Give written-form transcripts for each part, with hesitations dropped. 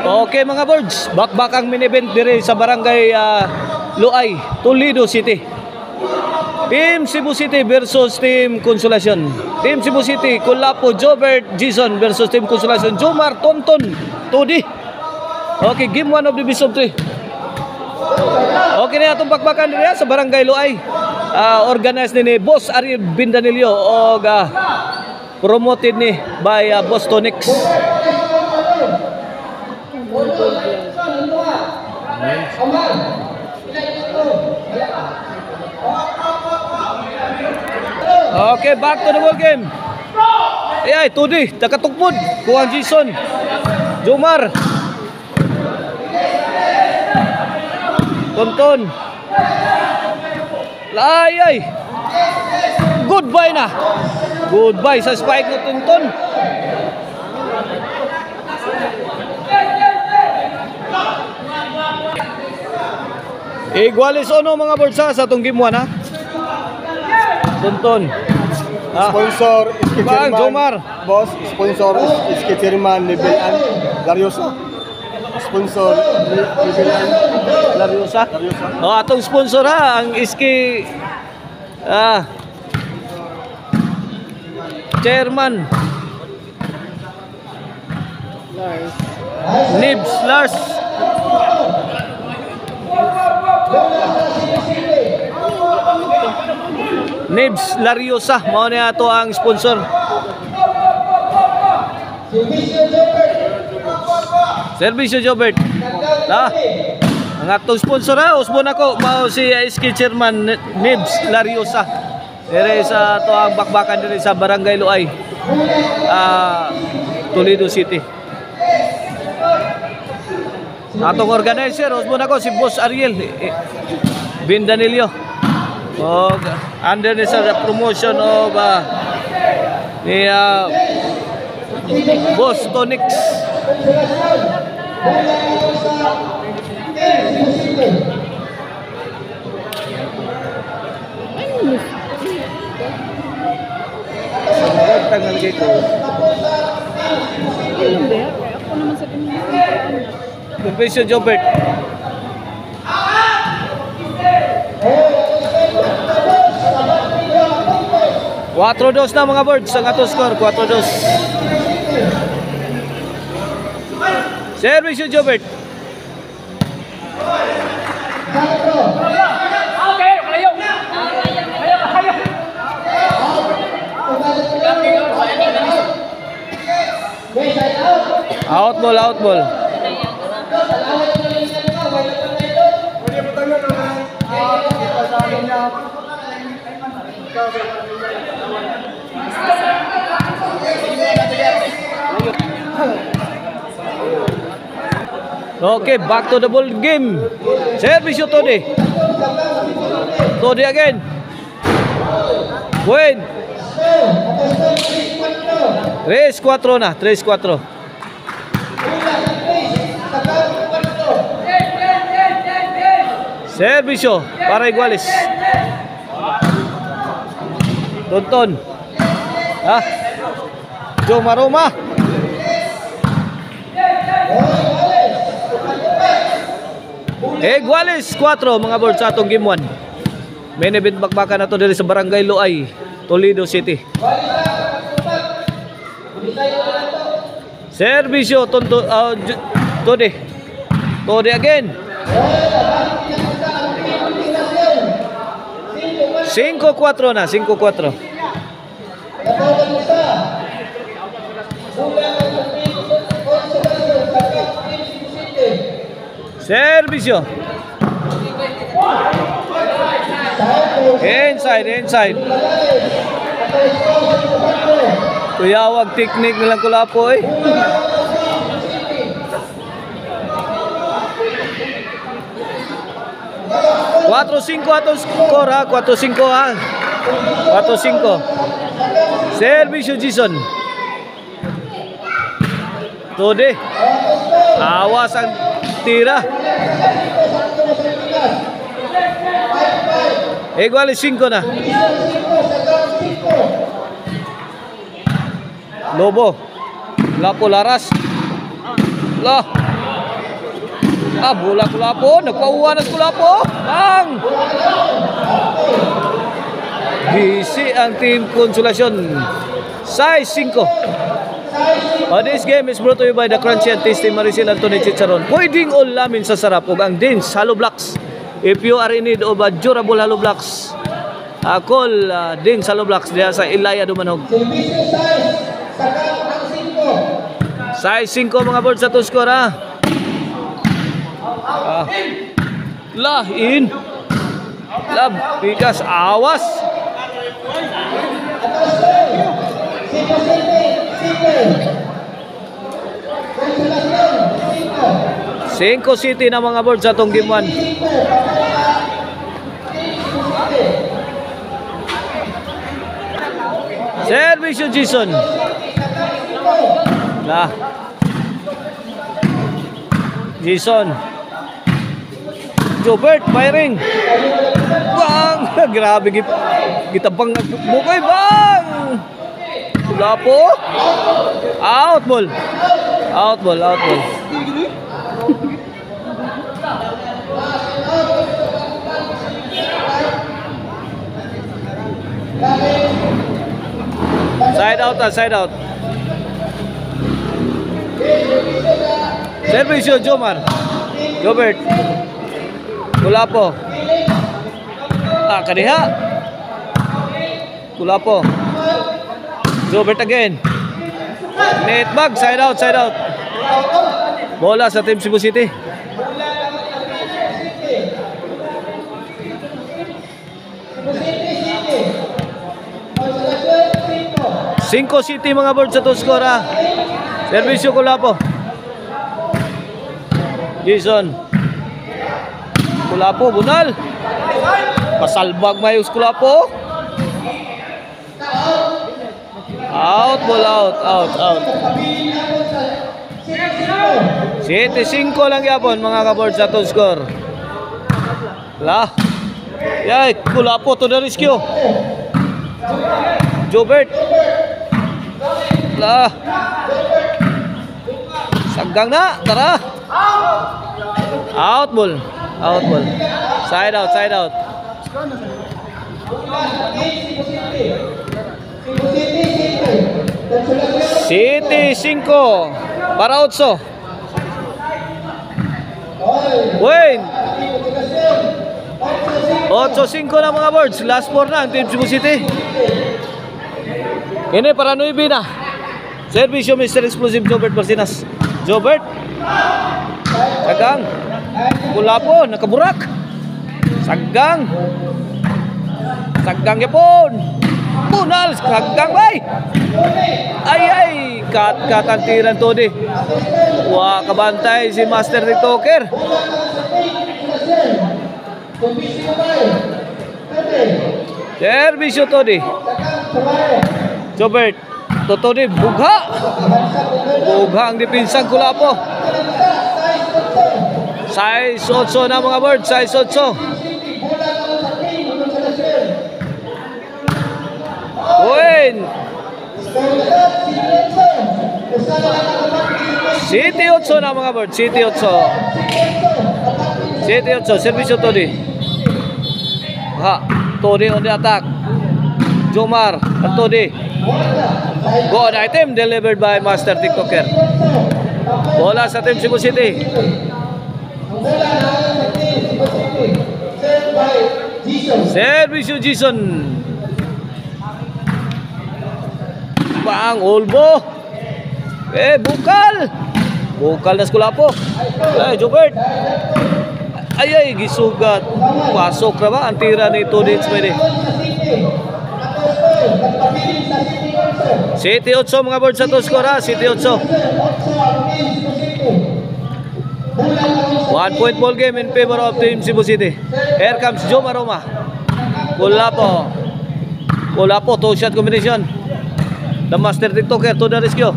Okay mga birds, bakbak ang mini-event dire sa barangay Luay, Toledo City. Team Cebu City versus Team Consolacion. Team Cebu City, Kulapo, Jobert, Jason versus Team Consolacion, Jomar, Tonton, Todi. Okay, game 1 of the best of 3. Okay na itong bakbakan dire sa barangay Luay. Organized ni Boss Ariel Bindanilio o promoted ni by Bostonix. Okay, back to the ball game. Ay, Tudi, nakatukpod. Kuwang Jason. Jomar. Tonton. Ay. Goodbye na. Goodbye sa spike ng Tonton. Igualis ono mga borsa sa itong game 1 ha. Tonton. Sponsor Iski Chairman Jomar. Boss, sponsor Iski Chairman Nibelan Lariosa. Sponsor Nibelan Lariosa. Atong sponsor ha, ang Iski Chairman Lars. Nibs Lars. Nibs Lariosa mao na ato ang sponsor. Servisyo Jobert. Ang atong sponsor usbon ako mao si SK Chairman Nibs Lariosa. Dire sa ato ang bakbakan dire sa Barangay Luay. Toledo City. Atong organizer usbon ako si Boss Ariel Bindanilio. Under this promotion of ni Bostonix. Tanggal gitu. Ako naman sa pinili. Servisyo Jobert. Quatro dos na mga birds ang ato score, 4-2. Servisyo Jobert. Out ball. Okay, back to the ball game. Servisyo Todi. Todi again. Win. 3-4 na, 3-4. Servisyo para Iguales. Tonton. Jomaroma. Iguales 4 mga board sa atong game 1. Main event bakbakan na to diri sa Barangay Luay, Toledo City. Servisyo Tonton Todi again. 5-4 na, 5-4. Servisyo. Inside. Kuyawag teknik nilang Kulapo eh. Cuatro cinco atong score ha, 4-5 ha. 4-5. Servisyo Jason. Todi. Awas ang tira. Iguales 5 na. Lobo. Lapo Laras. Lah. Bola Kulapo, nagpauwa na sa Kulapo. Bang! Busy ang Team Consolacion. Size 5. This game is brought to you by the Crunchy and Tasty Maricel Anthony Chicharon. Pwedeng ulamin sa sarap ug ang Dins Hollow Blocks. If you are in need of a durable hollow blocks, call Dins Hollow Blocks diya sa Ilaya Dumanog. Size 5 mga board sa to score ha. In. Lab, bigas, awas. Cinco City na mga board sa tong game 1. Service yung Jason. Jason. Jobert firing. Bang! Grabe gitabang nagbukay bang! Kulapo. Out ball. Side out. Service Jomar. Jobert. Kulapo. Kadiha. Kulapo. Jobert again. Net bag, side out. Bola sa Team Cebu City. Cinco City mga board sa to score ha. Servisyo Kulapo. Jason. Kulapo, bunal. Pasalbag mayos Kulapo. Out. 7-5 lang yapon mga kaboard sa to score. Yay, Kulapo to the rescue. Jobert. Saggang na, tara. Out ball. Side out. City 5 para 8. Win. 8-5 na mga boards. Last 4 na ang Team Cebu City. Ini para 9 na. Servisyo Mr. Explosive Jobert Marcinas. Jobert. Sagang. Kulapo, nakaburak. Sagang yapon. Bunal, sagang bay. Ay, katantiran to di. Kabantay si Master TikToker. Servisyo to di. Jobert. Toto di, bugha ang depinsang Kulapo. Size 8 na mga bird, size 8. Win. City 8 na mga bird, City 8. Servisyo Todi. Todi on the attack. Jomar at Todi. Good item delivered by Master TikToker. Bola sa Team Cebu City. Service Jason. Bang Olbo. Bukal na Kulapo. Jobert. Ay, gisugat. Pasok na ba? Ang tira ni Todi pwede. City 8 mga board sa to score ha. City 8. 1 point ball game in favor of Team Cebu City. Here comes Joe Maroma. Kulapo, two shot combination. The Master TikToker to the rescue.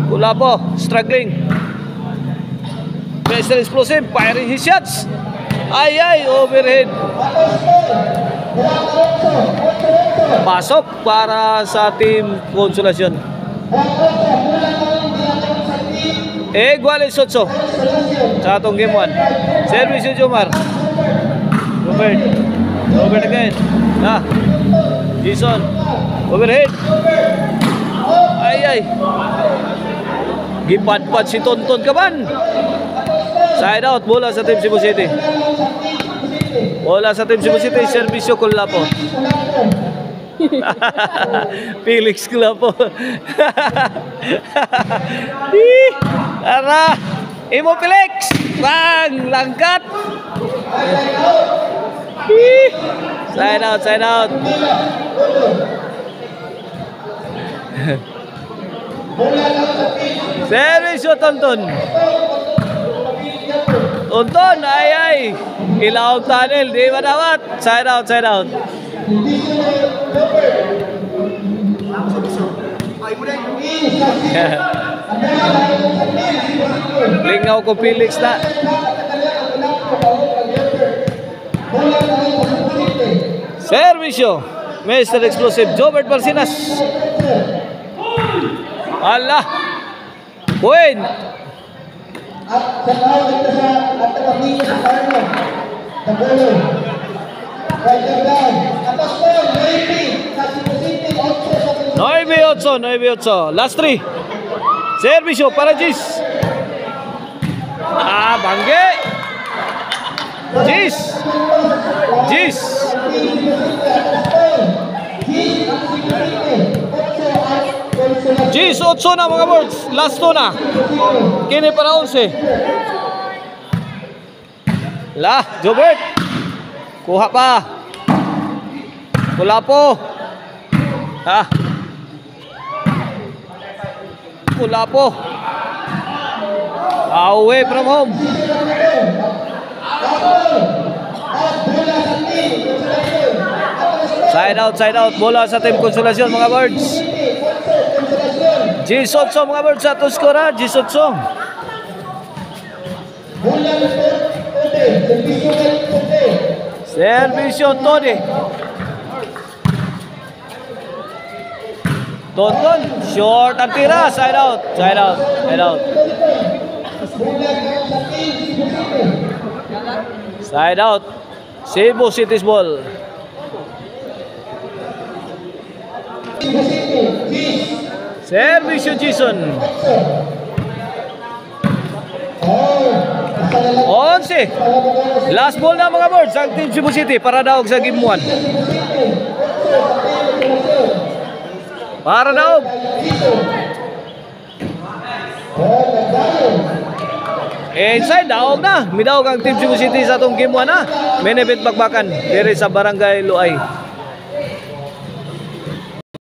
Kulapo, struggling. Mr. Explosive, firing his shots. Ay, overhead. Pasok para sa Team Consolacion. Iguales 8 sa atong game 1. Service si Jomar. Robert again. Jason. Overhead. Ay. Gipadpad si Tonton Kaban. Side out, bola sa Team Cebu City. Bola sa Team Cebu City, servisyo Kulapo. Felix Kulapo. Tara, Imo Felix. Bang, langkat. Side out. Servisyo Tonton. Tonton, ay. Ilaw tunnel, di ba dapat? Side out. Lingaw ko Felix na. Servisyo Mr. Explosive Jobert Barcinas. Allah. Point. Nueve ocho. Last 3. Servisyo para Gis. Bangge. Gis. Gis 8 na mga boards. Last 2 na. Kini para 11. Jobert. Kuha pa. Kulapo. Kulapo. Away from home. Side out. Bola sa Team Konsolasyon mga birds. G8 mga birds sa skora. G8. Servisyo Tony. Tonton, short ang tira. Side out. Side out. Cebu City's ball. Servisyo Jason. 11. Last ball na mga boards ang Team Cebu City para daog sa game 1. Para daog. Inside daog na. Midaog ang Team Cebu City sa atong game 1 na. Main event bakbakan diri sa Barangay Luay.